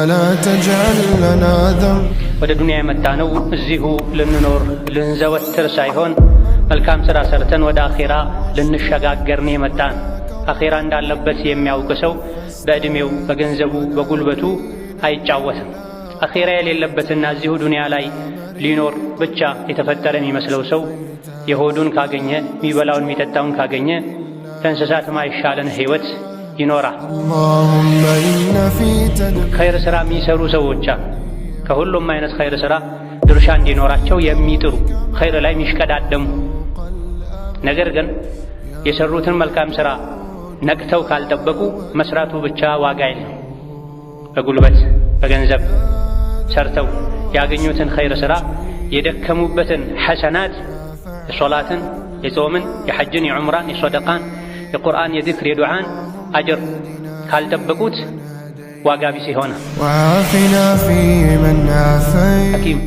لا تجعل لنا ذنب ወደ ዱንያ የመጣነው እዚሁ ልንኖር ልንዘወትር ሳይሆን መልካም ሥራ ሰርተን ወደ አኺራ ልንሸጋገር ነው የመጣን። አኺራ እንዳለበት የሚያውቅ ሰው በእድሜው በገንዘቡ በጉልበቱ አይጫወትም። አኺራ የሌለበትና እዚሁ ዱንያ ላይ ሊኖር ብቻ የተፈጠረ የሚመስለው ሰው የሆዱን ካገኘ የሚበላውን የሚጠጣውን ካገኘ ከእንስሳት ማይሻለን ህይወት ይኖራል። ኸይር ሥራ የሚሰሩ ሰዎች ከሁሉም አይነት ኸይር ሥራ ድርሻ እንዲኖራቸው የሚጥሩ ኸይር ላይ የሚሽቀዳደሙ፣ ነገር ግን የሰሩትን መልካም ሥራ ነቅተው ካልጠበቁ መስራቱ ብቻ ዋጋ የለም። በጉልበት በገንዘብ ሰርተው ያገኙትን ኸይር ሥራ የደከሙበትን ሐሰናት የሶላትን፣ የጾምን፣ የሐጅን፣ የዑምራን፣ የሰደቃን፣ የቁርአን፣ የዚክር፣ የዱዓን አጅር ካልጠበቁት ዋጋ ቢስ ይሆናል። ሐኪም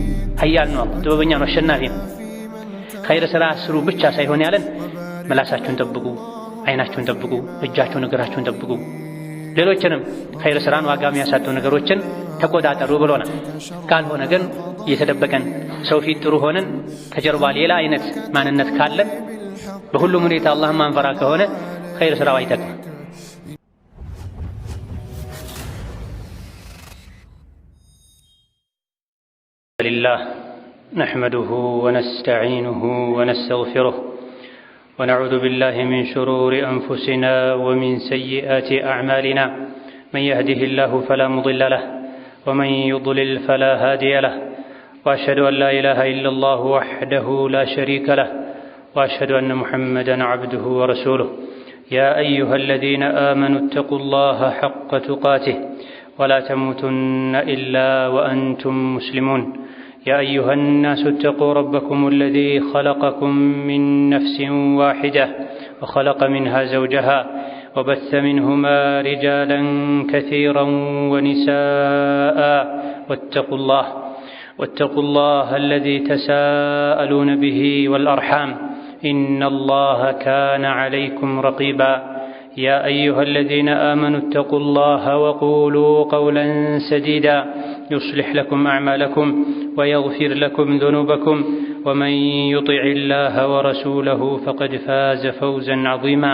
ኃያል ነው፣ ጥበበኛ ነው፣ አሸናፊ ነው። ኸይር ሥራ ስሩ ብቻ ሳይሆን ያለን ምላሳችሁን ጠብቁ፣ አይናችሁን ጠብቁ፣ እጃችሁን እግራችሁን ጠብቁ፣ ሌሎችንም ኸይር ሥራን ዋጋ የሚያሳጡ ነገሮችን ተቆጣጠሩ ብሎናል። ካልሆነ ግን እየተደበቀን ሰው ፊት ጥሩ ሆነን ከጀርባ ሌላ አይነት ማንነት ካለን በሁሉም ሁኔታ አላህን ማንፈራ ከሆነ ኸይር ሥራው አይጠቅም። ሊላህ ነሕመዱሁ ወነስተዒኑሁ ወነስተግፊሩህ ونعوذ بالله من شرور أنفسنا ومن سيئات أعمالنا من يهده الله فلا مضل له ومن يضلل فلا هادي له وأشهد أن لا إله إلا الله وحده لا شريك له وأشهد أن محمدا عبده ورسوله يا أيها الذين آمنوا اتقوا الله حق تقاته ولا تموتن إلا وأنتم مسلمون يا أيها الناس اتقوا ربكم الذي خلقكم من نفس واحدة وخلق منها زوجها وبث منهما رجالا كثيرا ونساء واتقوا الله الذي تساءلون به والأرحام إن الله كان عليكم رقيبا يا أيها الذين آمنوا اتقوا الله وقولوا قولا سديدا يصلح لكم أعمالكم ويغفر لكم ذنوبكم ومن يطع الله ورسوله فقد فاز فوزا عظيما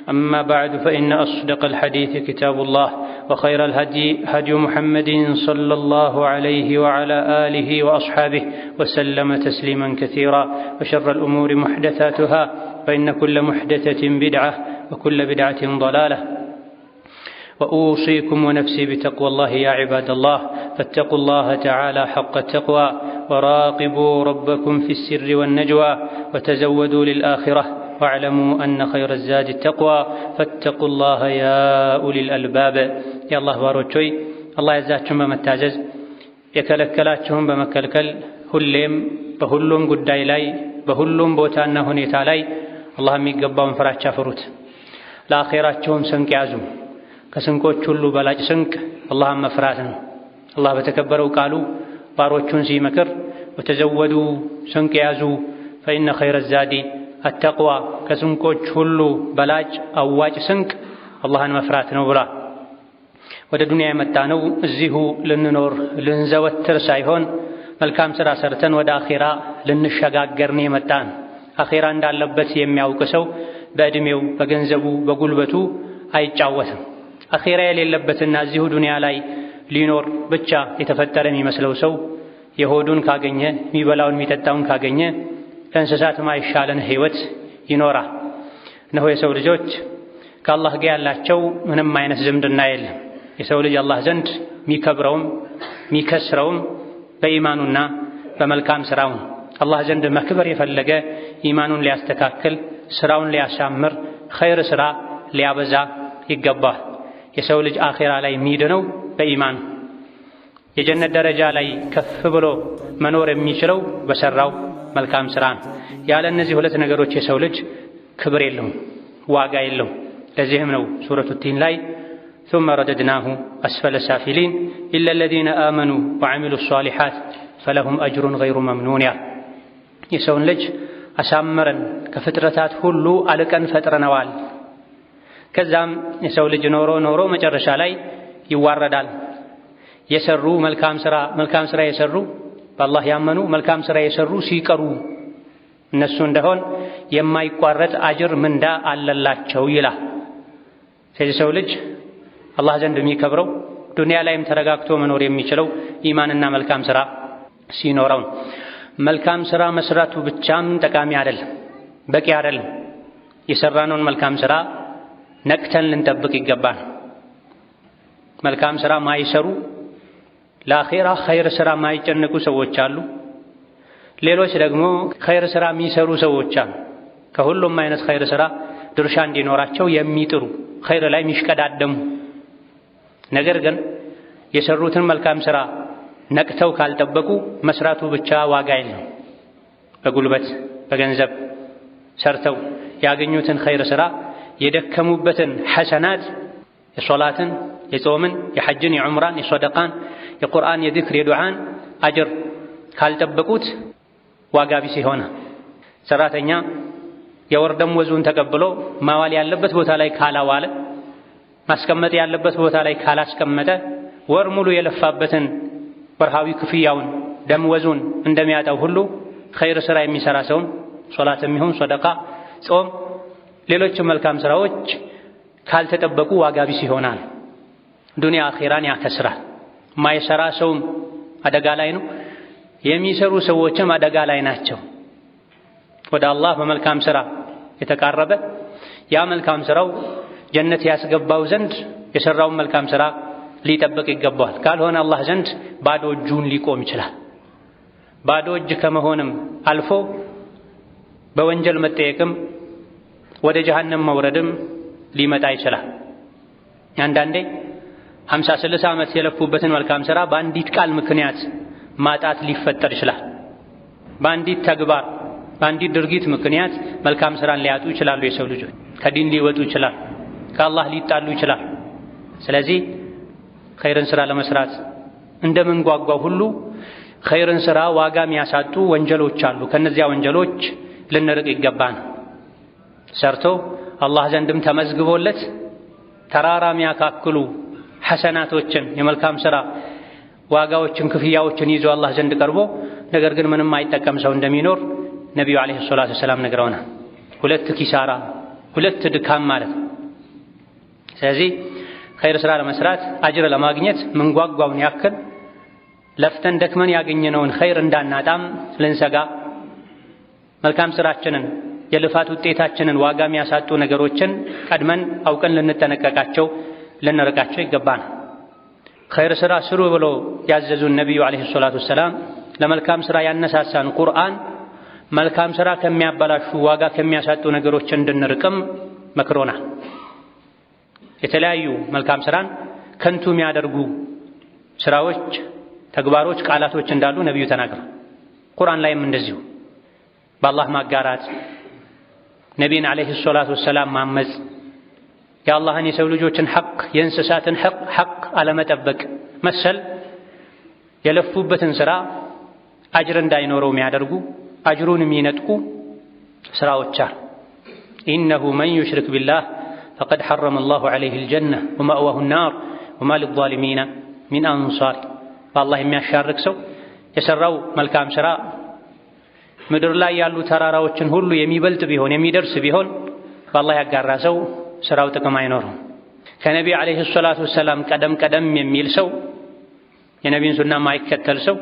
أما بعد فإن أصدق الحديث كتاب الله وخير الهدي هدي محمد صلى الله عليه وعلى آله وأصحابه وسلم تسليما كثيرا وشر الأمور محدثاتها فإن كل محدثة بدعة وكل بدعة ضلالة وأوصيكم ونفسي بتقوى الله يا عباد الله فاتقوا الله تعالى حق التقوى وراقبوا ربكم في السر والنجوى وتزودوا للآخرة واعلموا أن خير الزاد التقوى فاتقوا الله يا أولي الألباب يا الله باروچوي الله يزاچون بمتاجز የከለከላችሁን በመከልከል ሁሌም በሁሉም ጉዳይ ላይ በሁሉም ቦታና ሁኔታ ላይ አላህ የሚገባውን ፍራቻ ፍሩት። ለአኺራችሁም ስንቅ ያዙ። ከስንቆች ሁሉ በላጭ ስንቅ አላህን መፍራት ነው። አላህ በተከበረው ቃሉ ባሮቹን ሲመክር ወተዘወዱ ስንቅ ያዙ ፈኢነ ኸይረ ዛዲ አተቅዋ ከስንቆች ሁሉ በላጭ አዋጭ ስንቅ አላህን መፍራት ነው ብሏል። ወደ ዱንያ የመጣነው እዚሁ ልንኖር ልንዘወትር ሳይሆን መልካም ሥራ ሰርተን ወደ አኺራ ልንሸጋገር ነው የመጣን። አኺራ እንዳለበት የሚያውቅ ሰው በእድሜው በገንዘቡ በጉልበቱ አይጫወትም። አኺራ የሌለበትና እዚሁ ዱንያ ላይ ሊኖር ብቻ የተፈጠረ የሚመስለው ሰው የሆዱን ካገኘ የሚበላውን የሚጠጣውን ካገኘ ከእንስሳት ማይሻለን ህይወት ይኖራል። እነሆ የሰው ልጆች ከአላህ ጋር ያላቸው ምንም አይነት ዝምድና የለም። የሰው ልጅ አላህ ዘንድ የሚከብረውም የሚከስረውም በኢማኑና በመልካም ስራው። አላህ ዘንድ መክበር የፈለገ ኢማኑን ሊያስተካክል ስራውን ሊያሳምር ኸይር ስራ ሊያበዛ ይገባል። የሰው ልጅ አኺራ ላይ የሚድነው በኢማኑ የጀነት ደረጃ ላይ ከፍ ብሎ መኖር የሚችለው በሰራው መልካም ስራ ነው። ያለ እነዚህ ሁለት ነገሮች የሰው ልጅ ክብር የለውም፣ ዋጋ የለውም። ለዚህም ነው ሱረቱ ቲን ላይ ثم رددناه أسفل سافلين إلا الذين آمنوا وعملوا الصالحات فلهم أجر غير ممنون የሰውን ልጅ አሳምረን ከፍጥረታት ሁሉ አልቀን ፈጥረነዋል። ከዛም የሰው ልጅ ኖሮ መጨረሻ ላይ ይዋረዳል። የሰሩ መልካም ሥራ የሰሩ በአላህ ያመኑ መልካም ሥራ የሰሩ ሲቀሩ እነሱ እንደሆን የማይቋረጥ አጅር ምንዳ አለላቸው ይላል። ስለዚህ ሰው ልጅ አላህ ዘንድ የሚከብረው ዱንያ ላይም ተረጋግቶ መኖር የሚችለው ኢማንና መልካም ሥራ ሲኖረው። መልካም ሥራ መስራቱ ብቻም ጠቃሚ አይደለም፣ በቂ አይደለም። የሰራነውን መልካም ሥራ ነቅተን ልንጠብቅ ይገባል። መልካም ሥራ ማይሰሩ ለአኺራ ኸይር ሥራ ማይጨነቁ ሰዎች አሉ። ሌሎች ደግሞ ኸይር ሥራ የሚሰሩ ሰዎች አሉ። ከሁሉም አይነት ኸይር ሥራ ድርሻ እንዲኖራቸው የሚጥሩ ኸይር ላይ የሚሽቀዳደሙ፣ ነገር ግን የሰሩትን መልካም ሥራ ነቅተው ካልጠበቁ መስራቱ ብቻ ዋጋ የለው። በጉልበት በገንዘብ ሰርተው ያገኙትን ኸይር ሥራ የደከሙበትን ሐሰናት የሶላትን፣ የጾምን፣ የሐጅን፣ የዑምራን፣ የሶደቃን፣ የቁርአን፣ የዚክር፣ የዱዓን አጅር ካልጠበቁት ዋጋ ቢስ ይሆናል። ሰራተኛ የወር ደመወዙን ተቀብሎ ማዋል ያለበት ቦታ ላይ ካላዋለ፣ ማስቀመጥ ያለበት ቦታ ላይ ካላስቀመጠ ወር ሙሉ የለፋበትን ወርሃዊ ክፍያውን ደመወዙን እንደሚያጣው ሁሉ ኸይር ሥራ የሚሰራ ሰውም ሶላትም ይሁን ሶደቃ፣ ጾም፣ ሌሎችም መልካም ሥራዎች ካልተጠበቁ ዋጋ ቢስ ይሆናል። ዱንያ አኺራን ያከስራል። ማይሰራ ሰውም አደጋ ላይ ነው፣ የሚሰሩ ሰዎችም አደጋ ላይ ናቸው። ወደ አላህ በመልካም ሥራ የተቃረበ ያ መልካም ሥራው ጀነት ያስገባው ዘንድ የሰራውን መልካም ሥራ ሊጠብቅ ይገባዋል። ካልሆነ አላህ ዘንድ ባዶ እጁን ሊቆም ይችላል። ባዶ እጅ ከመሆንም አልፎ በወንጀል መጠየቅም ወደ ጀሃነም መውረድም ሊመጣ ይችላል። አንዳንዴ 50-60 ዓመት የለፉበትን መልካም ሥራ በአንዲት ቃል ምክንያት ማጣት ሊፈጠር ይችላል። በአንዲት ተግባር በአንዲት ድርጊት ምክንያት መልካም ሥራን ሊያጡ ይችላሉ። የሰው ልጆች ከዲን ሊወጡ ይችላል፣ ከአላህ ሊጣሉ ይችላል። ስለዚህ ኸይርን ሥራ ለመስራት እንደምንጓጓው ሁሉ ኸይርን ሥራ ዋጋ የሚያሳጡ ወንጀሎች አሉ። ከነዚያ ወንጀሎች ልንርቅ ይገባን። ሰርቶ አላህ ዘንድም ተመዝግቦለት ተራራ የሚያካክሉ ሐሰናቶችን የመልካም ሥራ ዋጋዎችን ክፍያዎችን ይዞ አላህ ዘንድ ቀርቦ ነገር ግን ምንም አይጠቀም ሰው እንደሚኖር ነቢዩ ዓለይሂ ሰላቱ ወሰላም ነግረውናል። ሁለት ኪሳራ፣ ሁለት ድካም ማለት ነው። ስለዚህ ኸይር ሥራ ለመስራት አጅር ለማግኘት ምንጓጓውን ያክል ለፍተን ደክመን ያገኘነውን ኸይር እንዳናጣም ልንሰጋ፣ መልካም ሥራችንን የልፋት ውጤታችንን ዋጋ የሚያሳጡ ነገሮችን ቀድመን አውቀን ልንጠነቀቃቸው ልንርቃቸው ይገባናል። ኸይር ሥራ ስሩ ብሎ ያዘዙን ነቢዩ ዓለይሂ ሰላቱ ወሰላም ለመልካም ሥራ ያነሳሳን ቁርአን መልካም ሥራ ከሚያበላሹ ዋጋ ከሚያሳጡ ነገሮች እንድንርቅም መክሮናል። የተለያዩ መልካም ሥራን ከንቱ የሚያደርጉ ሥራዎች፣ ተግባሮች፣ ቃላቶች እንዳሉ ነቢዩ ተናግረዋል። ቁርአን ላይም እንደዚሁ በአላህ ማጋራት፣ ነቢይን ዓለይሂ ሰላቱ ወሰላም ማመፅ፣ የአላህን የሰው ልጆችን ሐቅ የእንስሳትን ሐቅ አለመጠበቅ መሰል የለፉበትን ሥራ አጅር እንዳይኖረው የሚያደርጉ አጅሩን የሚነጥቁ ሥራዎች አሉ። ኢነሁ መን ዩሽሪክ ቢላህ ፈቀድ ሐረመ አላሁ ዐለይሂ አልጀነ ወመእዋሁ ናር ወማ ሊዛሊሚነ ሚን አንሳር። በአላህ የሚያሻርክ ሰው የሠራው መልካም ሥራ ምድር ላይ ያሉ ተራራዎችን ሁሉ የሚበልጥ ቢሆን የሚደርስ ቢሆን በአላህ ያጋራ ሰው ሥራው ጥቅም አይኖረውም። ከነቢይ ዓለይሂ ሰላቱ ወሰላም ቀደም የሚል ሰው የነቢይን ሱና ማይከተል ሰው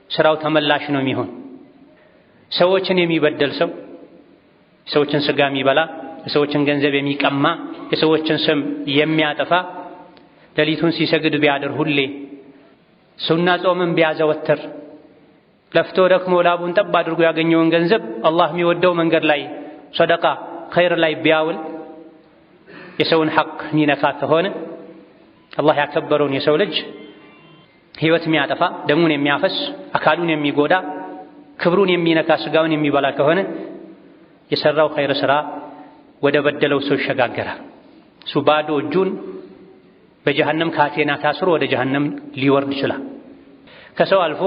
ሥራው ተመላሽ ነው የሚሆን። ሰዎችን የሚበደል ሰው፣ የሰዎችን ሥጋ የሚበላ፣ የሰዎችን ገንዘብ የሚቀማ፣ የሰዎችን ስም የሚያጠፋ፣ ሌሊቱን ሲሰግድ ቢያድር ሁሌ ሱና ጾምን ቢያዘወትር ለፍቶ ደክሞ ላቡን ጠብ አድርጎ ያገኘውን ገንዘብ አላህ የሚወደው መንገድ ላይ ሰደቃ ኸይር ላይ ቢያውል የሰውን ሐቅ የሚነካ ከሆነ አላህ ያከበረውን የሰው ልጅ ሕይወት የሚያጠፋ፣ ደሙን የሚያፈስ፣ አካሉን የሚጎዳ፣ ክብሩን የሚነካ፣ ሥጋውን የሚበላ ከሆነ የሠራው ኸይር ሥራ ወደ በደለው ሰው ይሸጋገራል። እሱ ባዶ እጁን በጀሃነም ካቴና ታስሮ ወደ ጀሃነም ሊወርድ ይችላል። ከሰው አልፎ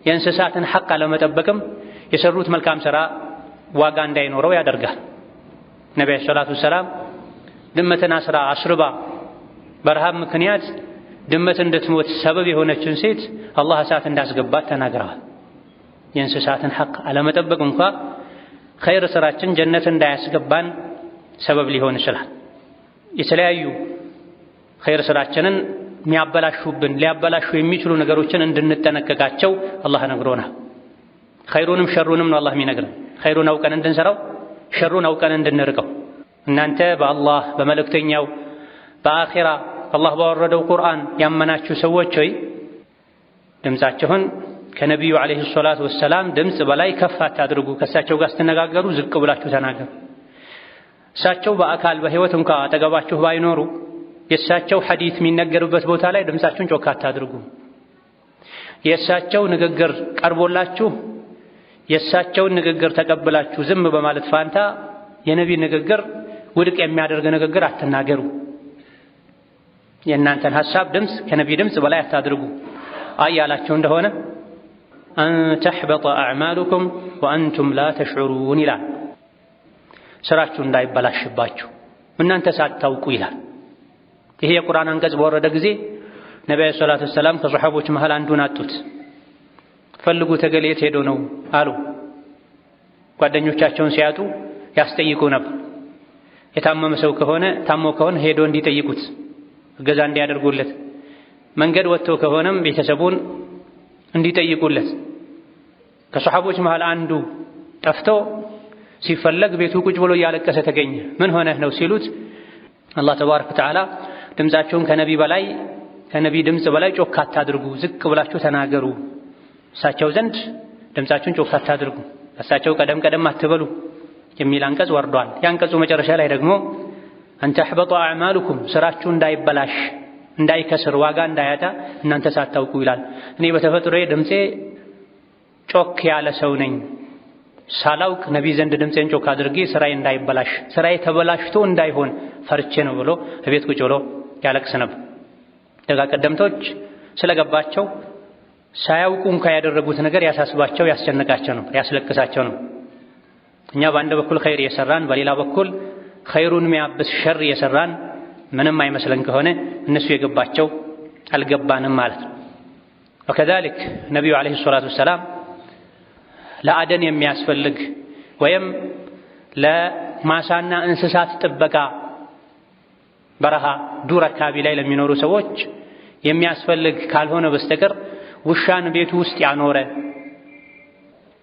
የእንስሳትን ሐቅ አለመጠበቅም የሠሩት መልካም ሥራ ዋጋ እንዳይኖረው ያደርጋል። ነቢዩ ሰላቱ ወሰላም ድመትን አስርባ በረሃብ ምክንያት ድመት እንድትሞት ሰበብ የሆነችን ሴት አላህ እሳት እንዳስገባት ተናግረዋል። የእንስሳትን ሐቅ አለመጠበቅ እንኳ ኸይር ስራችን ጀነት እንዳያስገባን ሰበብ ሊሆን ይችላል። የተለያዩ ኸይር ስራችንን ሊያበላሹ የሚችሉ ነገሮችን እንድንጠነቀቃቸው አላህ ነግሮናል። ኸይሩንም ሸሩንም ነው አላህ የሚነግረን። ኸይሩን አውቀን እንድንሰራው፣ ሸሩን አውቀን እንድንርቀው። እናንተ በአላህ በመልእክተኛው በአኺራ አላህ ባወረደው ቁርአን ያመናችሁ ሰዎች ሆይ ድምፃችሁን ከነቢዩ ዓለይሂ ሰላቱ ወሰላም ድምፅ በላይ ከፍ አታድርጉ። ከእሳቸው ጋር ስትነጋገሩ ዝቅ ብላችሁ ተናገሩ። እሳቸው በአካል በሕይወት እንኳ አጠገባችሁ ባይኖሩ የእሳቸው ሐዲት የሚነገርበት ቦታ ላይ ድምፃችሁን ጮክ አታድርጉ። የእሳቸው ንግግር ቀርቦላችሁ የእሳቸውን ንግግር ተቀብላችሁ ዝም በማለት ፋንታ የነቢ ንግግር ውድቅ የሚያደርግ ንግግር አትናገሩ። የእናንተን ሐሳብ ድምፅ ከነቢ ድምፅ በላይ አታድርጉ። ያላችሁ እንደሆነ አን ተሕበጠ አዕማሉኩም ወአንቱም ላ ተሽዑሩን ይላል። ስራችሁ እንዳይበላሽባችሁ እናንተ ሳታውቁ ይላል። ይሄ የቁርአን አንቀጽ በወረደ ጊዜ ነቢ ዓለይሂ ሰላቱ ወሰላም ከሰሐቦች መሃል አንዱን አጡት። ፈልጉ ተገሌ የት ሄዶ ነው አሉ። ጓደኞቻቸውን ሲያጡ ያስጠይቁ ነበር። የታመመ ሰው ከሆነ ታሞ ከሆነ ሄዶ እንዲጠይቁት እገዛ እንዲያደርጉለት፣ መንገድ ወጥቶ ከሆነም ቤተሰቡን እንዲጠይቁለት። ከሰሐቦች መሃል አንዱ ጠፍቶ ሲፈለግ ቤቱ ቁጭ ብሎ እያለቀሰ ተገኘ። ምን ሆነህ ነው ሲሉት አላህ ተባረከ ወተዓላ ድምፃቸውን ከነቢ ድምፅ በላይ ጮክ አታድርጉ፣ ዝቅ ብላችሁ ተናገሩ። እሳቸው ዘንድ ድምፃችሁን ጮክ አታድርጉ፣ እሳቸው ቀደም አትበሉ የሚል አንቀጽ ወርዷል። የአንቀጹ መጨረሻ ላይ ደግሞ አን ተሕበጠ አዕማሉኩም ስራችሁ እንዳይበላሽ እንዳይከስር ዋጋ እንዳያጣ እናንተ ሳታውቁ ይላል። እኔ በተፈጥሮዬ ድምፄ ጮክ ያለ ሰው ነኝ። ሳላውቅ ነቢ ዘንድ ድምፄን ጮክ አድርጌ ስራዬ እንዳይበላሽ ስራዬ ተበላሽቶ እንዳይሆን ፈርቼ ነው ብሎ እቤት ቁጭ ብሎ ያለቅስ ነበር። ደጋ ቀደምቶች ስለገባቸው ሳያውቁ እንኳ ያደረጉት ነገር ያሳስባቸው፣ ያስጨንቃቸው ነው፣ ያስለቅሳቸው ነው። እኛ በአንድ በኩል ኸይር እየሰራን በሌላ በኩል ኸይሩን የሚያብስ ሸር እየሰራን ምንም አይመስለን ከሆነ እነሱ የገባቸው አልገባንም ማለት ነው። ወከዛሊክ ነቢዩ ዓለይሂ ሰላቱ ወሰላም ለአደን የሚያስፈልግ ወይም ለማሳና እንስሳት ጥበቃ በረሃ ዱር አካባቢ ላይ ለሚኖሩ ሰዎች የሚያስፈልግ ካልሆነ በስተቀር ውሻን ቤቱ ውስጥ ያኖረ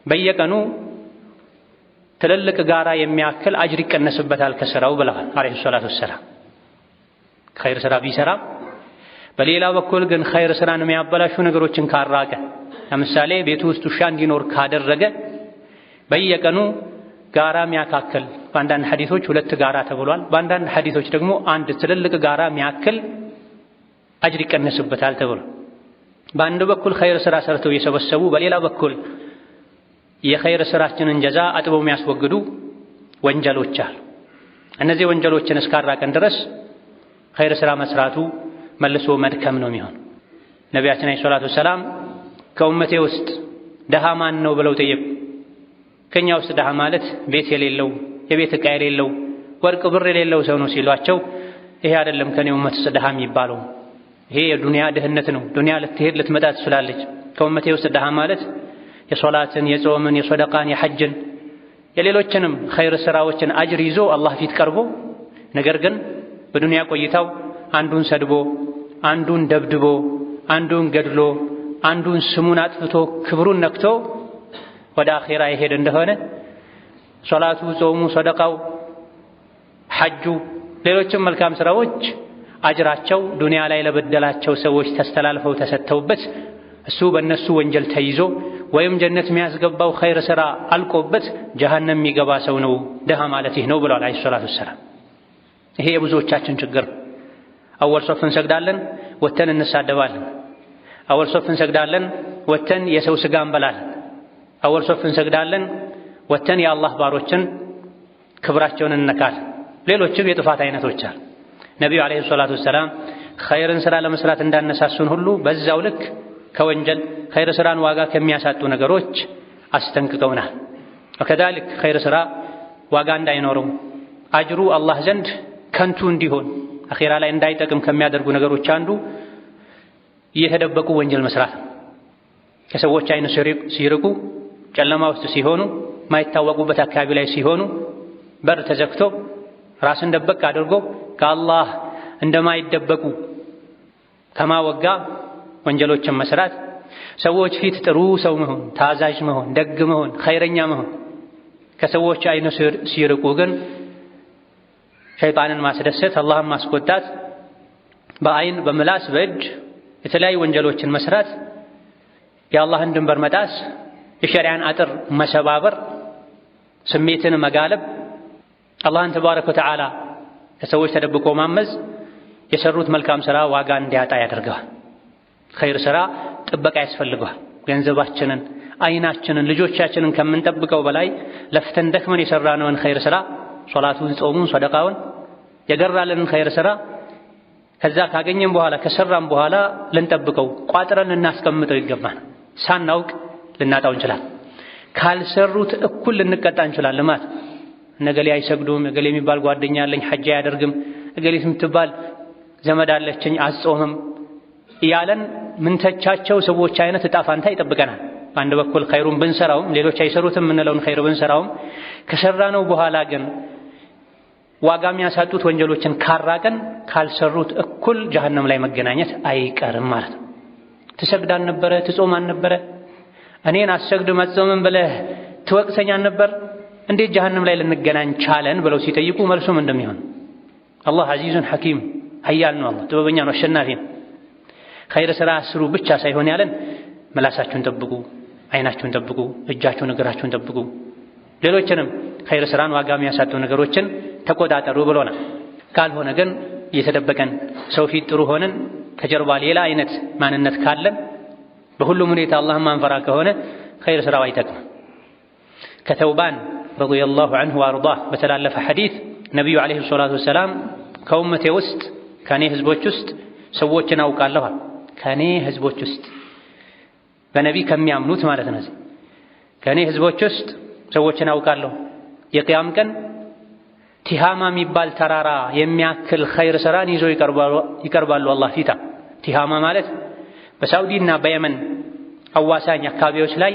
በየቀኑ ትልልቅ ጋራ የሚያክል አጅር ይቀነስበታል ከስራው ብለዋል ዓለይሂ ሰላቱ ወሰላም። ኸይር ስራ ቢሰራ በሌላ በኩል ግን ኸይር ስራን የሚያበላሹ ነገሮችን ካራቀ፣ ለምሳሌ ቤቱ ውስጥ ውሻ እንዲኖር ካደረገ በየቀኑ ጋራ የሚያካክል በአንዳንድ ሐዲሶች 2 ጋራ ተብሏል። በአንዳንድ ሐዲሶች ደግሞ አንድ ትልልቅ ጋራ የሚያክል አጅር ይቀነስበታል ተብሏል። በአንድ በኩል ኸይር ስራ ሰርተው የሰበሰቡ በሌላ በኩል የኸይር ስራችንን ጀዛ አጥበው የሚያስወግዱ ወንጀሎች አሉ። እነዚህ ወንጀሎችን እስካራቀን ድረስ ኸይር ስራ መስራቱ መልሶ መድከም ነው የሚሆን። ነቢያችን ዓለይሂ ሰላቱ ወሰላም ከኡመቴ ውስጥ ደሃ ማን ነው ብለው ጠየቁ። ከኛ ውስጥ ደሃ ማለት ቤት የሌለው የቤት ዕቃ የሌለው ወርቅ ብር የሌለው ሰው ነው ሲሏቸው፣ ይሄ አይደለም ከኔ ኡመት ውስጥ ደሃ የሚባለው፣ ይሄ የዱንያ ድህነት ነው። ዱንያ ልትሄድ ልትመጣ ትችላለች። ከኡመቴ ውስጥ ደሃ ማለት የሶላትን፣ የጾምን፣ የሶደቃን፣ የሐጅን የሌሎችንም ኸይር ስራዎችን አጅር ይዞ አላህ ፊት ቀርቦ ነገር ግን በዱንያ ቆይታው አንዱን ሰድቦ፣ አንዱን ደብድቦ፣ አንዱን ገድሎ፣ አንዱን ስሙን አጥፍቶ ክብሩን ነክቶ ወደ አኺራ የሄደ እንደሆነ ሶላቱ፣ ጾሙ፣ ሰደቃው፣ ሐጁ ሌሎችም መልካም ስራዎች አጅራቸው ዱንያ ላይ ለበደላቸው ሰዎች ተስተላልፈው ተሰጥተውበት እሱ በእነሱ ወንጀል ተይዞ ወይም ጀነት የሚያስገባው ኸይር ስራ አልቆበት ጀሃነም የሚገባ ሰው ነው ደሃ ማለት ይህ ነው ብለዋል ዓለይሂ ሰላቱ ወሰላም። ይሄ የብዙዎቻችን ችግር። አወል ሶፍ እንሰግዳለን፣ ወተን እንሳደባለን። አወል ሶፍ እንሰግዳለን፣ ወተን የሰው ስጋ እንበላለን። አወል ሶፍ እንሰግዳለን፣ ወተን የአላህ ባሮችን ክብራቸውን እንነካለን። ሌሎችም የጥፋት አይነቶች አሉ። ነቢዩ ዓለይሂ ሰላቱ ወሰላም ኸይርን ስራ ለመስራት እንዳነሳሱን ሁሉ በዛው ልክ ከወንጀል ኸይር ስራን ዋጋ ከሚያሳጡ ነገሮች አስጠንቅቀውናል። ወከዛሊክ ኸይር ስራ ዋጋ እንዳይኖረው አጅሩ አላህ ዘንድ ከንቱ እንዲሆን አኺራ ላይ እንዳይጠቅም ከሚያደርጉ ነገሮች አንዱ እየተደበቁ ወንጀል መስራት፣ ከሰዎች አይን ሲርቁ፣ ጨለማ ውስጥ ሲሆኑ፣ ማይታወቁበት አካባቢ ላይ ሲሆኑ በር ተዘግቶ ራስን ደበቅ አድርጎ ከአላህ እንደማይደበቁ ከማወጋ ወንጀሎችን መስራት፣ ሰዎች ፊት ጥሩ ሰው መሆን፣ ታዛዥ መሆን፣ ደግ መሆን፣ ኸይረኛ መሆን፣ ከሰዎች አይን ሲርቁ ግን ሸይጣንን ማስደሰት፣ አላህን ማስቆጣት፣ በአይን በምላስ በእጅ የተለያዩ ወንጀሎችን መስራት፣ የአላህን ድንበር መጣስ፣ የሸሪዓን አጥር መሰባበር፣ ስሜትን መጋለብ፣ አላህን ተባረከ ወተዓላ ከሰዎች ተደብቆ ማመዝ የሰሩት መልካም ሥራ ዋጋ እንዲያጣ ያደርገዋል። ኸይር ሥራ ጥበቃ ያስፈልገዋል። ገንዘባችንን፣ አይናችንን፣ ልጆቻችንን ከምንጠብቀው በላይ ለፍተን ደክመን የሠራነውን ኸይር ሥራ ሶላቱን፣ ጾሙን፣ ሰደቃውን የገራልንን ኸይር ሥራ ከዛ ካገኘን በኋላ ከሰራን በኋላ ልንጠብቀው ቋጥረን ልናስቀምጠው ይገባል። ሳናውቅ ልናጣው እንችላለን። ካልሰሩት እኩል ልንቀጣ እንችላለን ማለት እነገሌ አይሰግዱም፣ እገሌ የሚባል ጓደኛ አለኝ ሐጅ አያደርግም፣ እገሌ የምትባል ዘመድ አለችኝ አጾምም እያለን ምንተቻቸው ሰዎች አይነት እጣ ፋንታ ይጠብቀናል። በአንድ በኩል ኸይሩን ብንሰራውም ሌሎች አይሰሩትም የምንለውን ኸይር ብንሰራውም ከሰራነው በኋላ ግን ዋጋ የሚያሳጡት ወንጀሎችን ካራቀን ካልሰሩት እኩል ጀሀነም ላይ መገናኘት አይቀርም ማለት ነው። ትሰግዳን ነበረ ትጾማን ነበረ እኔን አሰግድም አትጾምም ብለህ ትወቅሰኛን ነበር እንዴት ጀሀነም ላይ ልንገናኝ ቻለን ብለው ሲጠይቁ መልሱም እንደሚሆን አላህ ዐዚዙን ሐኪም ኃያል ነው። አላህ ጥበበኛ ነው፣ አሸናፊ ነው። ኸይር ሥራ ስሩ ብቻ ሳይሆን ያለን ምላሳችሁን ጠብቁ፣ አይናችሁን ጠብቁ፣ እጃችሁን እግራችሁን ጠብቁ፣ ሌሎችንም ኸይር ሥራን ዋጋ የሚያሳጡ ነገሮችን ተቆጣጠሩ ብሎናል። ካልሆነ ግን እየተደበቀን ሰው ፊት ጥሩ ሆነን ከጀርባ ሌላ አይነት ማንነት ካለን በሁሉም ሁኔታ አላህን ማንፈራ ከሆነ ኸይር ሥራው አይጠቅምም። ከተውባን ረዲየላሁ ዐንሁ ወአርዳህ በተላለፈ ሐዲስ ነቢዩ ዓለይሂ ሰላቱ ወሰላም ከኡመቴ ውስጥ ከኔ ህዝቦች ውስጥ ሰዎችን አውቃለሁ። ከኔ ህዝቦች ውስጥ በነቢ ከሚያምኑት ማለት ነው። ከኔ ህዝቦች ውስጥ ሰዎችን አውቃለሁ የቂያም ቀን ቲሃማ የሚባል ተራራ የሚያክል ኸይር ሥራን ይዘው ይቀርባሉ አላህ ፊታ። ቲሃማ ማለት በሳዑዲና በየመን አዋሳኝ አካባቢዎች ላይ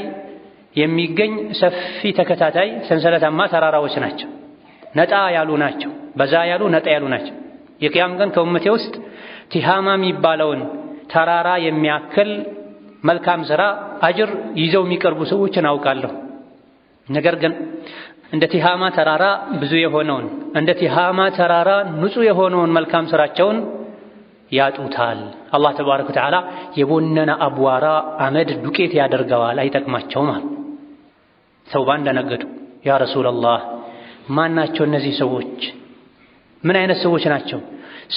የሚገኝ ሰፊ ተከታታይ ሰንሰለታማ ተራራዎች ናቸው። ነጣ ያሉ ናቸው፣ በዛ ያሉ ነጣ ያሉ ናቸው። የቂያም ቀን ከኡመቴ ውስጥ ቲሃማ የሚባለውን ተራራ የሚያክል መልካም ሥራ አጅር ይዘው የሚቀርቡ ሰዎችን አውቃለሁ። ነገር ግን እንደ ቲሃማ ተራራ ብዙ የሆነውን እንደ ቲሃማ ተራራ ንጹህ የሆነውን መልካም ሥራቸውን ያጡታል። አላህ ተባረከ ወተዓላ የቦነነ አቧራ አመድ ዱቄት ያደርገዋል፣ አይጠቅማቸውም አሉ። ተውባን ደነገጡ። ያ ረሱለላህ ማን ናቸው እነዚህ ሰዎች? ምን አይነት ሰዎች ናቸው?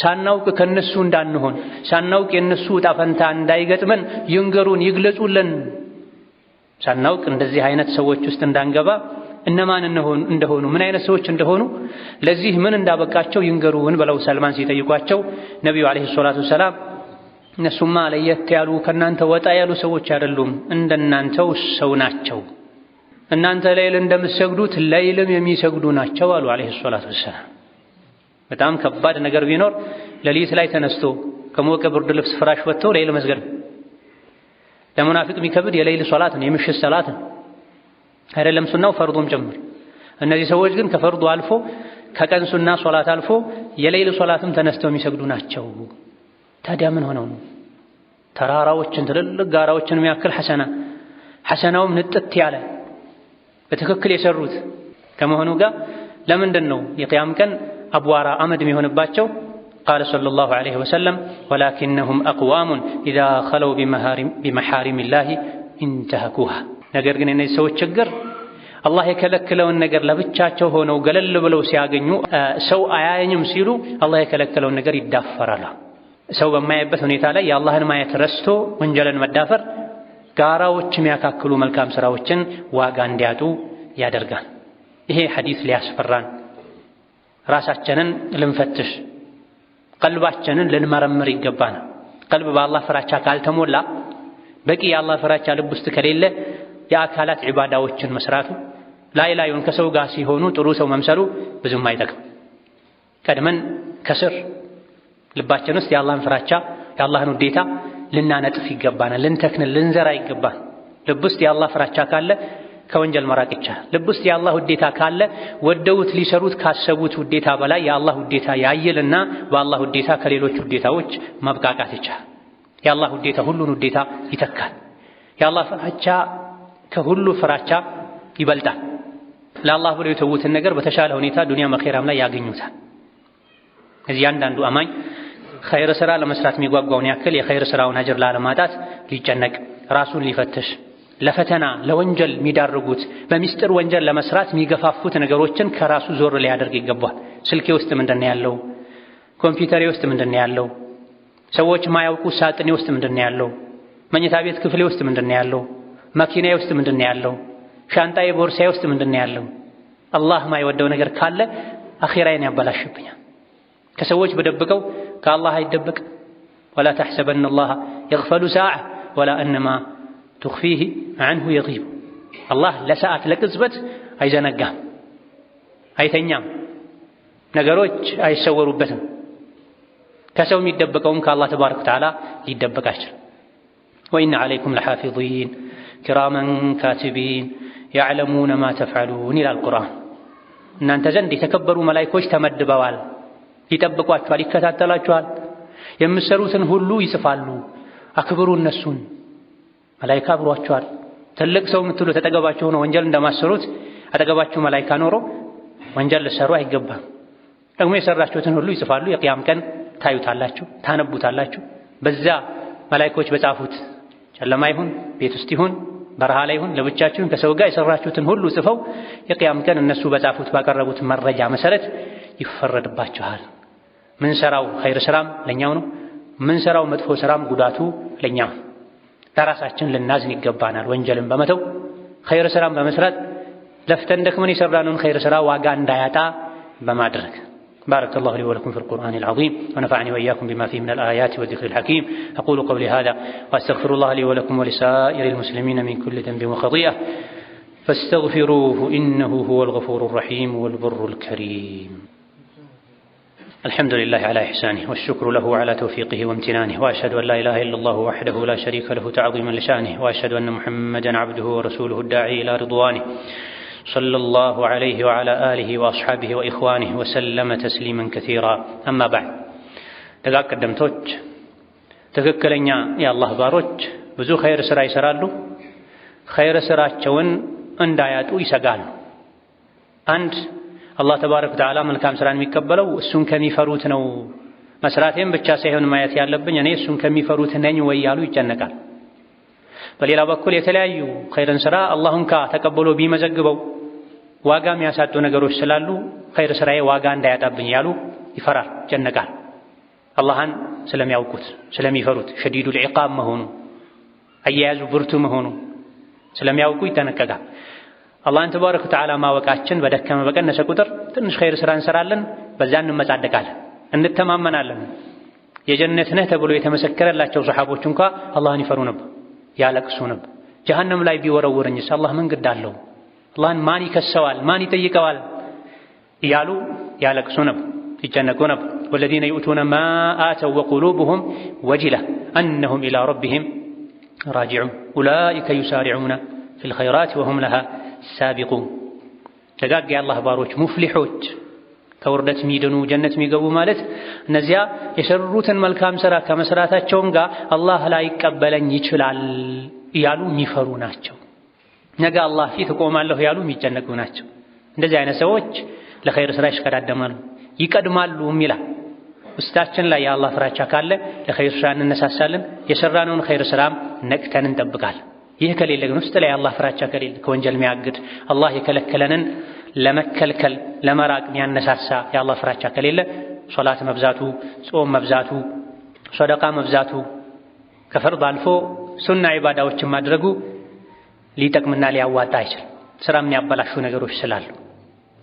ሳናውቅ ከነሱ እንዳንሆን ሳናውቅ የነሱ ዕጣ ፈንታ እንዳይገጥመን ይንገሩን፣ ይግለጹልን። ሳናውቅ እንደዚህ አይነት ሰዎች ውስጥ እንዳንገባ እነማን እንደሆኑ ምን አይነት ሰዎች እንደሆኑ ለዚህ ምን እንዳበቃቸው ይንገሩን ብለው ሰልማን ሲጠይቋቸው ነቢዩ ዓለይሂ ሰላቱ ወሰላም እነሱማ ለየት ያሉ ከእናንተ ወጣ ያሉ ሰዎች አይደሉም፣ እንደናንተው ሰው ናቸው። እናንተ ሌሊት እንደምትሰግዱት ሌሊትም የሚሰግዱ ናቸው አሉ ዓለይሂ ሰላቱ ወሰላም። በጣም ከባድ ነገር ቢኖር ሌሊት ላይ ተነስቶ ከሞቀ ብርድ ልብስ ፍራሽ ወጥቶ ሌሊት መስገድ። ለሙናፊቅ የሚከብድ የሌሊት ሶላት ነው፣ የምሽት ሶላት ነው አይደለም፣ ሱናው ፈርዱም ጭምር። እነዚህ ሰዎች ግን ከፈርዱ አልፎ ከቀን ሱና ሶላት አልፎ የሌሊት ሶላትም ተነስተው የሚሰግዱ ናቸው። ታዲያ ምን ሆነው ነው? ተራራዎችን ትልልቅ ጋራዎችን የሚያክል ሐሰናውም ንጥት ያለ በትክክል የሰሩት ከመሆኑ ጋር ለምንድን ነው የቂያም ቀን አቧራ አመድ የሚሆንባቸው? ቃለ ሰለላሁ ዐለይሂ ወሰለም ወላኪነሁም አቅዋሙን ኢዛ ኸለው ቢመሐሪሚላሂ ኢንተሀኩሃ። ነገር ግን የነዚህ ሰዎች ችግር አላህ የከለከለውን ነገር ለብቻቸው ሆነው ገለል ብለው ሲያገኙ ሰው አያየኝም ሲሉ አላህ የከለከለውን ነገር ይዳፈራሉ። ሰው በማያይበት ሁኔታ ላይ የአላህን ማየት ረስቶ ወንጀልን መዳፈር ጋራዎች የሚያካክሉ መልካም ሥራዎችን ዋጋ እንዲያጡ ያደርጋል። ይሄ ሐዲስ ሊያስፈራን፣ ራሳችንን ልንፈትሽ፣ ቀልባችንን ልንመረምር ይገባናል። ቀልብ በአላህ ፍራቻ ካልተሞላ፣ በቂ የአላህ ፍራቻ ልብ ውስጥ ከሌለ የአካላት ዒባዳዎችን መስራቱ ላዩን ከሰው ጋር ሲሆኑ ጥሩ ሰው መምሰሉ ብዙም አይጠቅም። ቀድመን ከስር ልባችን ውስጥ የአላህን ፍራቻ የአላህን ውዴታ ልናነጥፍ ይገባናል። ልንተክን ልንዘራ ይገባል። ልብ ውስጥ የአላህ ፍራቻ ካለ ከወንጀል መራቅ ይቻላል። ልብ ውስጥ የአላህ ውዴታ ካለ ወደውት ሊሰሩት ካሰቡት ውዴታ በላይ የአላህ ውዴታ ያይልና በአላህ ውዴታ ከሌሎች ውዴታዎች መብቃቃት ይቻላል። የአላህ ውዴታ ሁሉን ውዴታ ይተካል። የአላህ ፍራቻ ከሁሉ ፍራቻ ይበልጣል። ለአላህ ብለው የተዉትን ነገር በተሻለ ሁኔታ ዱንያም አኺራም ላይ ያገኙታል። እያንዳንዱ አማኝ ኸይር ሥራ ለመስራት የሚጓጓውን ያክል የኸይር ሥራውን አጅር ላለማጣት ሊጨነቅ ራሱን ሊፈትሽ ለፈተና ለወንጀል የሚዳርጉት በሚስጥር ወንጀል ለመስራት የሚገፋፉት ነገሮችን ከራሱ ዞር ሊያደርግ ይገባል። ስልኬ ውስጥ ምንድነው ያለው? ኮምፒውተሬ ውስጥ ምንድነው ያለው? ሰዎች ማያውቁ ሳጥኔ ውስጥ ምንድነው ያለው? መኝታ ቤት ክፍሌ ውስጥ ምንድነው ያለው? መኪናዬ ውስጥ ምንድነው ያለው? ሻንጣዬ ቦርሳዬ ውስጥ ምንድነው ያለው? አላህ ማይወደው ነገር ካለ አኺራዬን ያበላሽብኛል። ከሰዎች በደብቀው ከአላህ አይደበቅ። ወላ ተሕሰበነ አላህ የግፈሉ ሰዓ ወላ እነማ ቱኽፊህ ዐንሁ የጊብ። አላህ ለሰዓት ለቅጽበት አይዘነጋም፣ አይተኛም፣ ነገሮች አይሰወሩበትም። ከሰው የሚደበቀውም ከአላህ ተባረከ ወተዓላ ሊደበቅ አይችልም። ወኢነ ዐለይኩም ለሓፊዚን ኪራመን ካቲቢን ያዕለሙነ ማ ተፍዐሉን ይላል ቁርአን። እናንተ ዘንድ የተከበሩ መላኢኮች ተመድበዋል፣ ይጠብቋችኋል፣ ይከታተላችኋል፣ የምትሰሩትን ሁሉ ይጽፋሉ። አክብሩ እነሱን። መላኢካ አብሯችኋል። ትልቅ ሰው የምትሉ ተጠገባችሁ ሆኖ ወንጀል እንደማሰሩት አጠገባችሁ መላኢካ ኖሮ ወንጀል ልትሰሩ አይገባም። ደግሞ የሰራችሁትን ሁሉ ይጽፋሉ። የቂያም ቀን ታዩታላችሁ፣ ታነቡታላችሁ። በዛ መላኢኮች በጻፉት ጨለማ ይሁን ቤት ውስጥ ይሁን በረሃ ላይ ይሁን ለብቻችሁን ከሰው ጋር የሰራችሁትን ሁሉ ጽፈው የቂያም ቀን እነሱ በጻፉት ባቀረቡት መረጃ መሰረት ይፈረድባችኋል። ምን ሰራው ኸይር ስራም ለኛው ነው፣ ምን ሰራው መጥፎ ስራም ጉዳቱ ለኛው። ለራሳችን ልናዝን ይገባናል። ወንጀልን በመተው ኸይር ስራም በመስራት ለፍተን ደክመን የሰራነውን ኸይር ስራ ዋጋ እንዳያጣ በማድረግ بارك الله لي ولكم في القرآن العظيم ونفعني وإياكم بما فيه من الآيات والذكر الحكيم أقول قولي هذا وأستغفر الله لي ولكم ولسائر المسلمين من كل ذنب وخطيئة فاستغفروه إنه هو الغفور الرحيم والبر الكريم. الحمد لله على إحسانه والشكر له على توفيقه وامتنانه وأشهد أن لا إله إلا الله وحده لا شريك له تعظيما لشانه وأشهد أن محمدا عبده ورسوله الداعي إلى رضوانه صلى الله عليه وعلى آله وأصحابه وإخوانه وسلم تسليما كثيرا. أما بعد دقاق قدمتوج تككلنيا يا الله باروج بزو خير سرا يسرالو خير سراچون እንዳያጡ ይሰጋሉ። አንድ አላህ ተባረከ ወተዓላ መልካም ስራን የሚቀበለው እሱን ከሚፈሩት ነው። መስራቴን ብቻ ሳይሆን ማየት ያለብኝ እኔ እሱን ከሚፈሩት ነኝ ወይ ያሉ ይጨነቃል። በሌላ በኩል የተለያዩ ኸይርን ስራ አላህን ተቀበሎ ቢመዘግበው ዋጋ የሚያሳጡ ነገሮች ስላሉ ኸይር ስራዬ ዋጋ እንዳያጣብኝ ያሉ ይፈራል፣ ይጨነቃል። አላህን ስለሚያውቁት ስለሚፈሩት ሸዲዱል ዒቃብ መሆኑ አያያዙ ብርቱ መሆኑ ስለሚያውቁ ይጠነቀቃል። አላህን ተባረከ ወተዓላ ማወቃችን በደከመ በቀነሰ ቁጥር ትንሽ ኸይር ስራ እንሰራለን፣ በዛ እንመጻደቃለን፣ እንተማመናለን። የጀነት ነህ ተብሎ የተመሰከረላቸው ሰሓቦች እንኳ አላህን ይፈሩ ነበር፣ ያለቅሱ ነበር። ጀሃነም ላይ ቢወረውርኝስ አላህ ምን ግድ አለው? አላህን ማን ይከሰዋል? ማን ይጠይቀዋል? እያሉ ያለቅሱ ነበር፣ ይጨነቁ ነበር። ወለዚነ ዩእቱነ ማ አተው ወቁሉብሁም ወጅላ አነሁም ኢላ ረቢሂም ራጂዑን ኡላኢከ ዩሳሪዑነ ፊል ኸይራት ወሁም ለሃ ሳቢቁን። ደጋግ የአላህ ባሮች ሙፍሊሖች ከውርደት የሚድኑ ጀነት የሚገቡ ማለት እነዚያ የሰሩትን መልካም ሥራ ከመስራታቸውም ጋር አላህ ላይቀበለኝ ይችላል እያሉ የሚፈሩ ናቸው። ነገ አላህ ፊት እቆማለሁ ያሉ የሚጨነቁ ናቸው። እንደዚህ አይነት ሰዎች ለኸይር ሥራ ይሽቀዳደማሉ፣ ይቀድማሉ ይላል። ውስጣችን ላይ የአላህ ፍራቻ ካለ ለኸይር ሥራ እንነሳሳለን፣ የሰራነውን ኸይር ሥራም ነቅተን እንጠብቃለን። ይህ ከሌለ ግን ውስጥ ላይ የአላህ ፍራቻ ከሌለ ከወንጀል የሚያግድ አላህ የከለከለንን ለመከልከል ለመራቅ የሚያነሳሳ የአላህ ፍራቻ ከሌለ ሶላት መብዛቱ፣ ጾም መብዛቱ፣ ሰደቃ መብዛቱ ከፈርድ አልፎ ሱና ዒባዳዎችን ማድረጉ ሊጠቅምና ሊያዋጣ አይችልም። ስራ የሚያበላሹ ነገሮች ስላሉ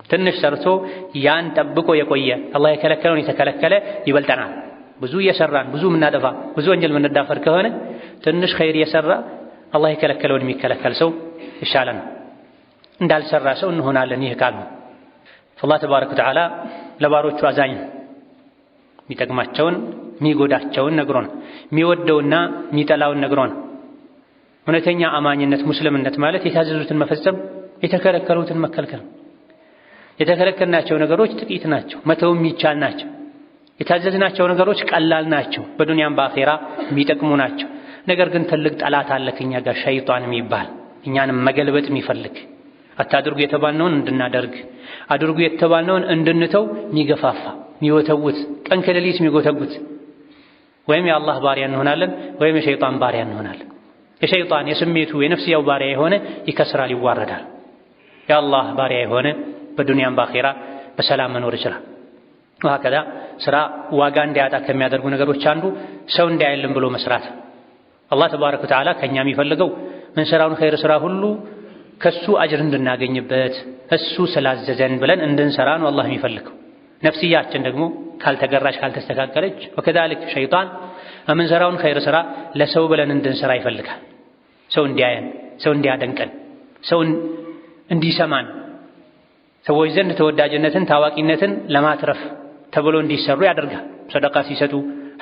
ትንሽ ሰርቶ ያን ጠብቆ የቆየ አላህ የከለከለውን የተከለከለ ይበልጠናል። ብዙ እየሰራን ብዙ የምናጠፋ ብዙ ወንጀል የምንዳፈር ከሆነ ትንሽ ኸይር እየሰራ አላህ የከለከለውን የሚከለከል ሰው ይሻላል። እንዳልሰራ ሰው እንሆናለን። ይህ ቃሉ አላህ ተባረከ ወተዓላ ለባሮቹ አዛኝ የሚጠቅማቸውን የሚጎዳቸውን ነግሮን፣ የሚወደውና የሚጠላውን ነግሮን። እውነተኛ አማኝነት ሙስልምነት ማለት የታዘዙትን መፈጸም የተከለከሉትን መከልከል። የተከለከልናቸው ነገሮች ጥቂት ናቸው፣ መተው የሚቻል ናቸው። የታዘዝናቸው ነገሮች ቀላል ናቸው፣ በዱንያም በአኼራ የሚጠቅሙ ናቸው። ነገር ግን ትልቅ ጠላት አለ ከኛ ጋር ሸይጣን የሚባል እኛንም መገልበጥ የሚፈልግ አታድርጉ የተባልነውን እንድናደርግ አድርጉ የተባልነውን እንድንተው የሚገፋፋ የሚወተውት ቀን ከሌሊት የሚጎተጉት። ወይም የአላህ ባሪያ እንሆናለን ወይም የሸይጣን ባሪያ እንሆናለን። የሸይጣን የስሜቱ የነፍስያው ባሪያ የሆነ ይከስራል፣ ይዋረዳል። የአላህ ባሪያ የሆነ በዱንያም በአኼራ በሰላም መኖር ይችላል። ወሀከዛ ስራ ዋጋ እንዲያጣ ከሚያደርጉ ነገሮች አንዱ ሰው እንዳያይልን ብሎ መስራት። አላህ ተባረከ ወተዓላ ከኛ የሚፈልገው ምንሰራውን ኸይር ስራ ሁሉ ከሱ አጅር እንድናገኝበት እሱ ስላዘዘን ብለን እንድንሰራ ነው አላህ የሚፈልገው። ነፍስያችን ደግሞ ካልተገራች ካልተስተካከለች፣ ወከዛሊክ ሸይጣን የምንሰራውን ኸይር ስራ ለሰው ብለን እንድንሰራ ይፈልጋል። ሰው እንዲያየን፣ ሰው እንዲያደንቀን፣ ሰው እንዲሰማን፣ ሰዎች ዘንድ ተወዳጅነትን ታዋቂነትን ለማትረፍ ተብሎ እንዲሰሩ ያደርጋል። ሰደቃ ሲሰጡ፣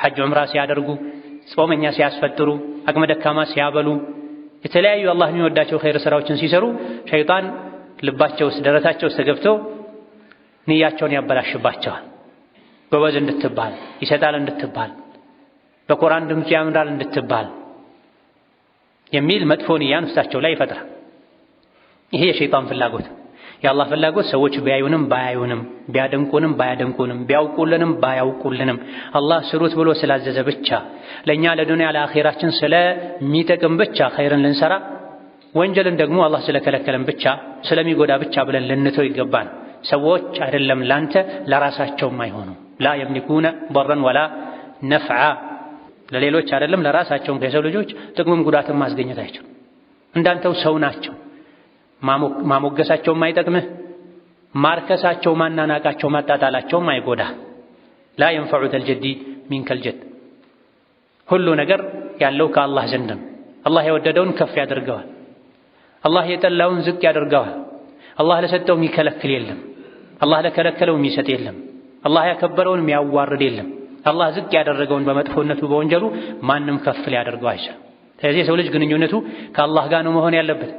ሐጅ ዑምራ ሲያደርጉ፣ ጾመኛ ሲያስፈጥሩ፣ አቅመ ደካማ ሲያበሉ፣ የተለያዩ አላህ የሚወዳቸው ኸይር ስራዎችን ሲሰሩ ሸይጣን ልባቸው ውስጥ ደረታቸው ውስጥ ተገብቶ ንያቸውን ያበላሽባቸዋል። ጎበዝ እንድትባል፣ ይሰጣል እንድትባል፣ በቁርአን ድምፁ ያምራል እንድትባል የሚል መጥፎ ንያን ውስጣቸው ላይ ይፈጥራል። ይሄ የሸይጣን ፍላጎት። የአላህ ፍላጎት ሰዎች ቢያዩንም ባያዩንም፣ ቢያደንቁንም ባያደንቁንም፣ ቢያውቁልንም ባያውቁልንም አላህ ስሩት ብሎ ስላዘዘ ብቻ ለእኛ ለዱንያ ለአኼራችን ስለሚጠቅም ብቻ ኸይርን ልንሰራ፣ ወንጀልን ደግሞ አላህ ስለከለከለን ብቻ ስለሚጎዳ ብቻ ብለን ልንተው ይገባል። ሰዎች አይደለም ላንተ ለራሳቸውም አይሆኑም። ላ የምሊኩነ ضرን ወላ ነፍዓ፣ ለሌሎች አይደለም ለራሳቸውም የሰው ልጆች ጥቅምም ጉዳትም ማስገኘት አይችሉም። እንዳንተው ሰው ናቸው። ማሞገሳቸውም አይጠቅምህ፣ ማርከሳቸው፣ ማናናቃቸው፣ ማጣጣላቸውም አይጎዳ። ላ የንፈዑ ዘልጀዲ ሚንከል ጀድ። ሁሉ ነገር ያለው ከአላህ ዘንድ ነው። አላህ የወደደውን ከፍ ያደርገዋል፣ አላህ የጠላውን ዝቅ ያደርገዋል። አላህ ለሰጠው የሚከለክል የለም፣ አላህ ለከለከለው የሚሰጥ የለም። አላህ ያከበረውን የሚያዋርድ የለም። አላህ ዝቅ ያደረገውን በመጥፎነቱ በወንጀሉ ማንም ከፍ ሊያደርገው አይችልም። ስለዚህ የሰው ልጅ ግንኙነቱ ከአላህ ጋር ነው መሆን ያለበት።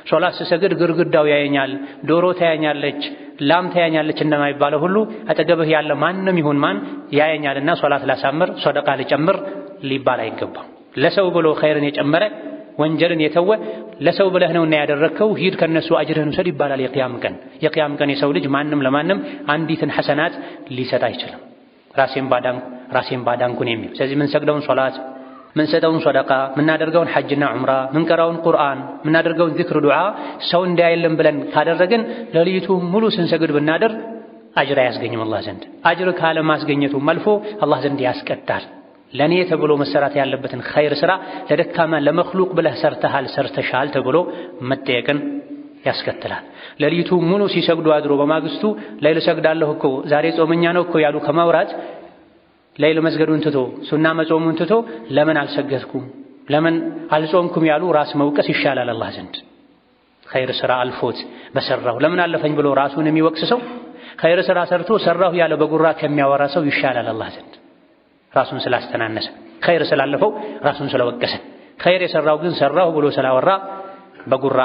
ሶላት ስሰግድ ግርግዳው ያየኛል፣ ዶሮ ታያኛለች፣ ላም ታያኛለች እንደማይባለው ሁሉ አጠገብህ ያለ ማንም ይሁን ማን ያየኛልና ሶላት ላሳምር፣ ሰደቃ ልጨምር ሊባል አይገባም። ለሰው ብሎ ኸይርን የጨመረ ወንጀልን የተወ ለሰው ብለህ ነውና ያደረግከው ሂድ ከነሱ አጅርህን ውሰድ ይባላል። የቅያም ቀን የሰው ልጅ ማንም ለማንም አንዲትን ሐሰናት ሊሰጥ አይችልም። ራሴን ባዳንኩን የሚል። ስለዚህ ምንሰግደውን ሶላት፣ ምንሰጠውን ሰደቃ፣ ምናደርገውን ሐጅና ዑምራ፣ ምንቀራውን ቁርአን፣ ምናደርገውን ዚክር ዱዓ ሰው እንዳያየልን ብለን ካደረግን ለሊቱ ሙሉ ስንሰግድ ብናደር አጅር አያስገኝም አላህ ዘንድ። አጅር ካለ ማስገኘቱም አልፎ አላህ ዘንድ ያስቀጣል። ለኔ ተብሎ መሰራት ያለበትን ኸይር ስራ ለደካማ ለመኽሉቅ ብለህ ሰርተሻል ተብሎ መጠየቅን ያስከትላል። ለሊቱ ሙሉ ሲሰግዱ አድሮ በማግስቱ ሌሊት ሰግዳለሁ እኮ ዛሬ ጾመኛ ነው እኮ ያሉ ከማውራት ሌሊት መስገዱን ትቶ ሱና መጾሙን ትቶ ለምን አልሰገድኩም ለምን አልጾምኩም ያሉ ራስ መውቀስ ይሻላል አላህ ዘንድ። ኸይር ስራ አልፎት በሰራው ለምን አለፈኝ ብሎ ራሱን የሚወቅስ ሰው ኸይር ስራ ሰርቶ ሰራሁ ያለ በጉራ ከሚያወራ ሰው ይሻላል አላህ ዘንድ። ራሱን ስላስተናነሰ ኸይር ስላለፈው ራሱን ስለወቀሰ፣ ኸይር የሰራው ግን ሰራሁ ብሎ ስላወራ በጉራ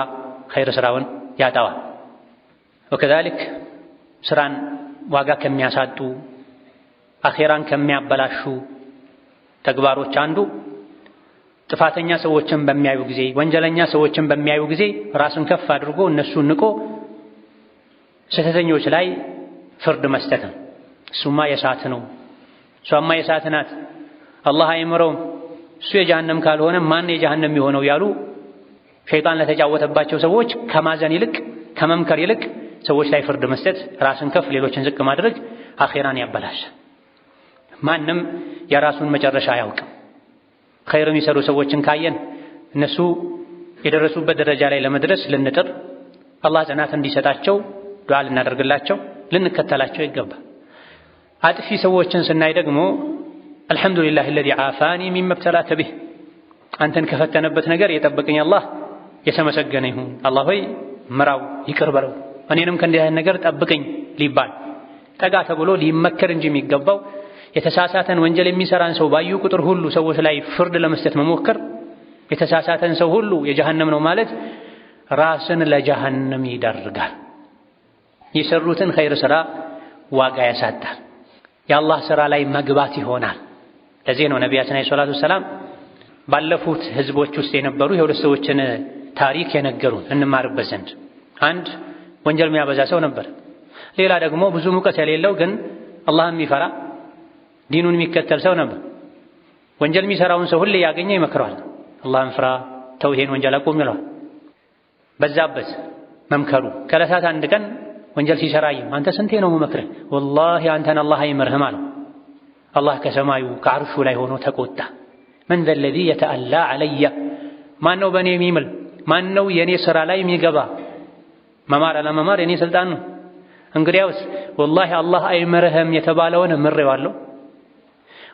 ኸይር ስራውን ያጣዋል። ወከዛሊክ ስራን ዋጋ ከሚያሳጡ አኼራን ከሚያበላሹ ተግባሮች አንዱ ጥፋተኛ ሰዎችን በሚያዩ ጊዜ፣ ወንጀለኛ ሰዎችን በሚያዩ ጊዜ ራስን ከፍ አድርጎ እነሱን ንቆ ስህተተኞች ላይ ፍርድ መስጠት ነው። እሱማ የሳት ነው፣ እሷማ የሳት ናት፣ አላህ አይምረውም፣ እሱ የጀሃነም ካልሆነ ማን የጀሃነም የሆነው ያሉ ሸይጣን ለተጫወተባቸው ሰዎች ከማዘን ይልቅ ከመምከር ይልቅ ሰዎች ላይ ፍርድ መስጠት፣ ራስን ከፍ ሌሎችን ዝቅ ማድረግ አኼራን ያበላሻል። ማንም የራሱን መጨረሻ አያውቅም። ኸይር የሚሰሩ ሰዎችን ካየን እነሱ የደረሱበት ደረጃ ላይ ለመድረስ ልንጥር፣ አላህ ጽናት እንዲሰጣቸው ዱዓ ልናደርግላቸው፣ ልንከተላቸው ይገባል። አጥፊ ሰዎችን ስናይ ደግሞ አልሐምዱሊላህ አለዚ ዓፋኒ ሚማ ብተላከ ቢህ፣ አንተን ከፈተነበት ነገር የጠበቀኝ አላህ የተመሰገነ ይሁን። አላህ ሆይ ምራው፣ ይቅር በለው፣ እኔንም ከእንዲህ አይነት ነገር ጠብቀኝ ሊባል ጠጋ ተብሎ ሊመከር እንጂ የሚገባው የተሳሳተን ወንጀል የሚሰራን ሰው ባዩ ቁጥር ሁሉ ሰዎች ላይ ፍርድ ለመስጠት መሞከር፣ የተሳሳተን ሰው ሁሉ የጀሃነም ነው ማለት ራስን ለጀሃነም ይዳርጋል። የሰሩትን ኸይር ሥራ ዋጋ ያሳጣል። የአላህ ሥራ ላይ መግባት ይሆናል። ለዚህ ነው ነቢያችን አለይሂ ሰላቱ ወሰላም ባለፉት ህዝቦች ውስጥ የነበሩ የሁለት ሰዎችን ታሪክ የነገሩን እንማርበት ዘንድ። አንድ ወንጀል የሚያበዛ ሰው ነበር። ሌላ ደግሞ ብዙ ሙቀት የሌለው ግን አላህን የሚፈራ ዲኑን የሚከተል ሰው ነበር። ወንጀል የሚሰራውን ሰው ሁሌ ያገኘ ይመክረዋል። አላህን ፍራ፣ ተው፣ ይሄን ወንጀል አቁም ይለዋል። በዛበት መምከሩ። ከዕለታት አንድ ቀን ወንጀል ሲሰራይም አንተ ስንቴ ነው መመክርህ? ወላሂ አንተን አላህ አይምርህም አለው። አላህ ከሰማዩ ከዓርሹ ላይ ሆኖ ተቆጣ። መን ዘ ለዚ የተአላ ዐለየ፣ ማነው በእኔ የሚምል? ማነው የእኔ ሥራ ላይ የሚገባ? መማር አለመማር የእኔ ስልጣን ነው። እንግዲያውስ ወላሂ አላህ አይምርህም የተባለውን ምሬዋለሁ።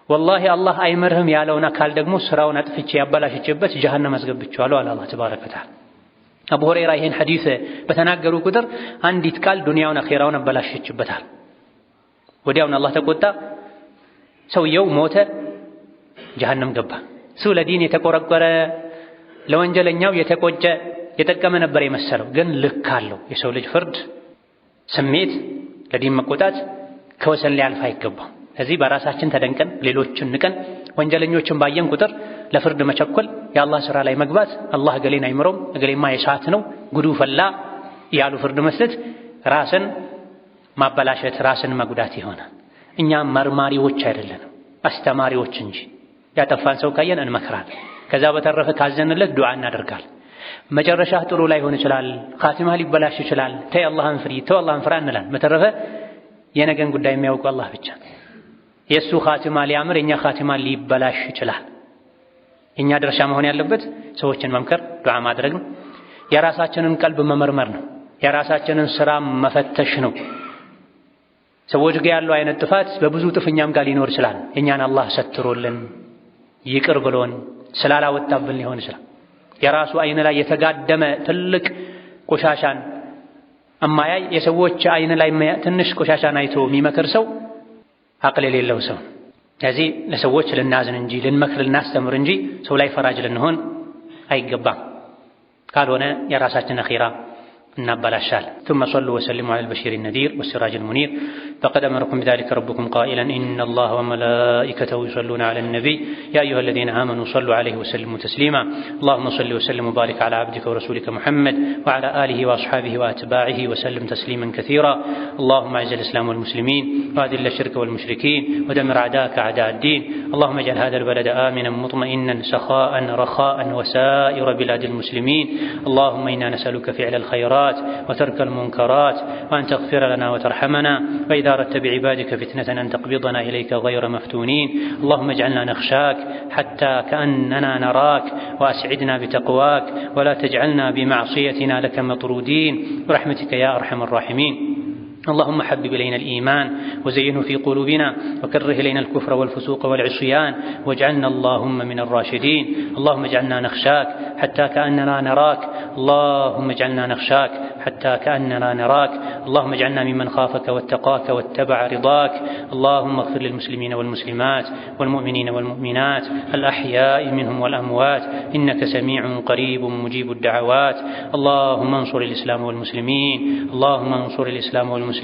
ወላሂ አላህ አይምርህም ያለውን አካል ደግሞ ሥራውን አጥፍቼ ያበላሽቼበት ጀሃነም አስገብቼዋለሁ አለ አላህ ተባረከ ወተዓላ። አቡ ሁረይራ ይህን ሐዲስ በተናገሩ ቁጥር አንዲት ቃል ዱንያውን አኼራውን አበላሸችበታል። ወዲያውን አላህ ተቆጣ። ሰውየው ሞተ፣ ጀሃነም ገባ። እሱ ለዲን የተቆረቆረ ለወንጀለኛው የተቆጨ የጠቀመ ነበር የመሰለው፣ ግን ልክ አለው። የሰው ልጅ ፍርድ፣ ስሜት፣ ለዲን መቆጣት ከወሰን ሊያልፍ አይገባም። እዚህ በራሳችን ተደንቀን ሌሎችን ንቀን ወንጀለኞችን ባየን ቁጥር ለፍርድ መቸኮል፣ የአላህ ሥራ ላይ መግባት፣ አላህ እገሌን አይምረውም እገሌማ የሳት ነው ጉዱ ፈላ ያሉ ፍርድ መስጠት ራስን ማበላሸት፣ ራስን መጉዳት ይሆናል። እኛም መርማሪዎች አይደለንም አስተማሪዎች እንጂ። ያጠፋን ሰው ካየን እንመክራለን። ከዛ በተረፈ ካዘንለት ዱዓ እናደርጋለን። መጨረሻ ጥሩ ላይሆን ይችላል፣ ኻቲማ ሊበላሽ ይችላል። ተይ አላህን ፍሪ፣ ተው አላህን ፍራ እንላለን። በተረፈ የነገን ጉዳይ የሚያውቀው አላህ ብቻ። የእሱ ኻቲማ ሊያምር የእኛ ኻቲማ ሊበላሽ ይችላል። የእኛ ድርሻ መሆን ያለበት ሰዎችን መምከር፣ ዱዓ ማድረግ ነው። የራሳችንን ቀልብ መመርመር ነው። የራሳችንን ሥራ መፈተሽ ነው። ሰዎች ጋር ያለው አይነት ጥፋት በብዙ እጥፍ እኛም ጋር ሊኖር ይችላል። እኛን አላህ ሰትሮልን ይቅር ብሎን ስላላወጣብን ሊሆን ይችላል። የራሱ አይን ላይ የተጋደመ ትልቅ ቆሻሻን እማያይ የሰዎች አይን ላይ ትንሽ ቆሻሻን አይቶ የሚመክር ሰው አቅል የሌለው ሰው። ስለዚህ ለሰዎች ልናዝን እንጂ ልንመክር ልናስተምር እንጂ ሰው ላይ ፈራጅ ልንሆን አይገባም። ካልሆነ የራሳችን አኺራ እናበላሻል። ثم صلوا وسلموا على البشير النذير والسراج المنير فقد أمركم بذلك ربكم قائلا إن الله وملائكته يصلون على النبي يا أيها الذين آمنوا صلوا عليه وسلموا تسليما اللهم صل وسلم وبارك على عبدك ورسولك محمد وعلى آله وأصحابه وأتباعه وسلم تسليما كثيرا اللهم أعز الإسلام والمسلمين وأذل الشرك والمشركين ودمر أعداءك أعداء الدين اللهم اجعل هذا البلد آمنا مطمئنا سخاء رخاء وسائر بلاد المسلمين اللهم إنا نسألك فعل الخيرات وترك المنكرات وأن تغفر لنا وترحمنا وإذا أردت بعبادك فتنة أن تقبضنا إليك غير مفتونين اللهم اجعلنا نخشاك حتى كأننا نراك وأسعدنا بتقواك ولا تجعلنا بمعصيتنا لك مطرودين برحمتك يا أرحم الراحمين اللهم حبب إلينا الإيمان وزينه في قلوبنا وكره إلينا الكفر والفسوق والعصيان واجعلنا اللهم من الراشدين اللهم اجعلنا نخشاك حتى كأننا نراك اللهم اجعلنا نخشاك حتى كأننا نراك اللهم اجعلنا ممن خافك واتقاك واتبع رضاك اللهم اغفر للمسلمين والمسلمات والمؤمنين والمؤمنات الأحياء منهم والأموات إنك سميع قريب مجيب الدعوات اللهم انصر الإسلام والمسلمين اللهم انصر الإسلام والمسلمين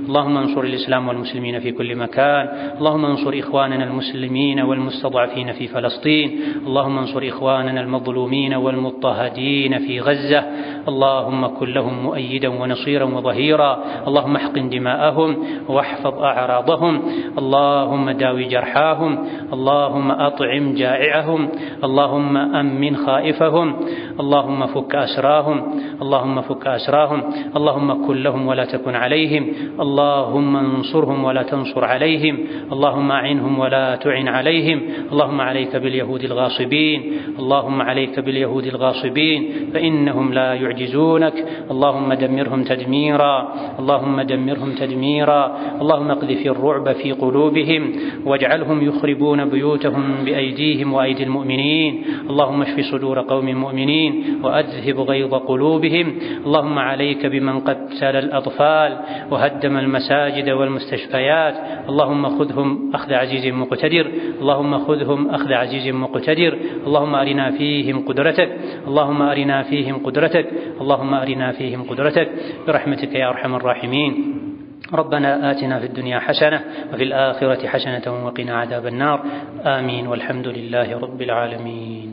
اللهم انصر الإسلام والمسلمين في كل مكان اللهم انصر إخواننا المسلمين والمستضعفين في فلسطين اللهم انصر إخواننا المظلومين والمضطهدين في غزة اللهم كن لهم مؤيدا ونصيرا وظهيرا اللهم احقن دماءهم واحفظ أعراضهم اللهم داوي جرحاهم اللهم أطعم جائعهم اللهم أمن خائفهم اللهم فك أسراهم اللهم فك أسراهم اللهم كن لهم ولا تكن عليهم اللهم انصرهم ولا تنصر عليهم اللهم أعنهم ولا تعن عليهم اللهم عليك باليهود الغاصبين اللهم عليك باليهود الغاصبين فإنهم لا يعجزونك. اللهم دمرهم تدميرا، اللهم دمرهم تدميرا. اللهم اقذف الرعب في قلوبهم واجعلهم يخربون بيوتهم بأيديهم وأيدي المؤمنين. اللهم اشف صدور قوم مؤمنين وأذهب غيظ قلوبهم. اللهم عليك بمن قتل الأطفال وهدم المساجد والمستشفيات. اللهم خذهم أخذ عزيز مقتدر، اللهم خذهم أخذ عزيز مقتدر. اللهم أرنا فيهم قدرتك، اللهم أرنا فيهم قدرتك، اللهم أرنا فيهم قدرتك برحمتك يا أرحم الراحمين. ربنا آتنا في الدنيا حسنة وفي الآخرة حسنة وقنا عذاب النار. آمين والحمد لله رب العالمين.